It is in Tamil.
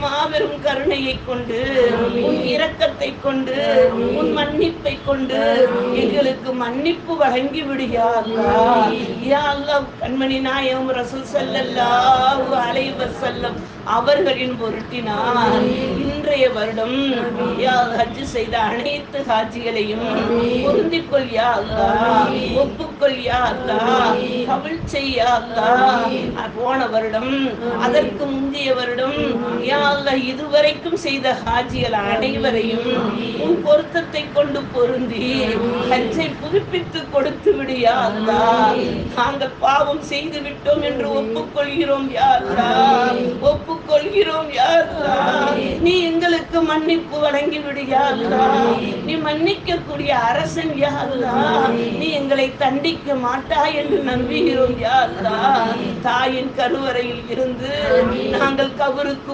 மாபெரும் கருணையை கொண்டு உன் இரக்கத்தை கொண்டு உன் மன்னிப்பை கொண்டு எங்களுக்கு மன்னிப்பு வழங்கி விடுயா அல்லாஹ். யா அல்லாஹ், கண்மணி நாயகம் ரசூல் ஸல்லல்லாஹு அலைஹி வஸல்லம் அவர்களின் பொருட்டினால் இன்றைய வருடம் யா ஹஜ் செய்த அனைத்து ஹாஜிகளையும் பொருந்திக்கொள் யா அல்லாஹ், ஒப்புக்கொள் யா அல்லாஹ், கபுல் செய் யா அல்லாஹ். போன வருடம் அதற்கு முந்தைய வருடம் யா அல்லாஹ் இதுவரைக்கும் செய்த ஹாஜிகள் அனைவரையும் உன் பொருத்தத்தை கொண்டு பொருந்தி ஹஜ்ஜை புதுப்பித்து கொடுத்து விடு யா அல்லாஹ். நாங்கள் பாவம் செய்து விட்டோம் என்று ஒப்புக்கொள்கிறோம் யா அல்லாஹ், ஒப்புக்கொள்கிறோம் யா அல்லாஹ். நீ எங்களுக்கு மன்னிப்பு வழங்கி விடு யா அல்லாஹ். நீ மன்னிக்க கூடிய அரசன் யா அல்லாஹ். நீ எங்களை தண்டிக்க மாட்டாய் என்று நம்புகிறோம் யா அல்லாஹ். தாயின் கருவறையில் இருந்து நாங்கள் கபருக்கு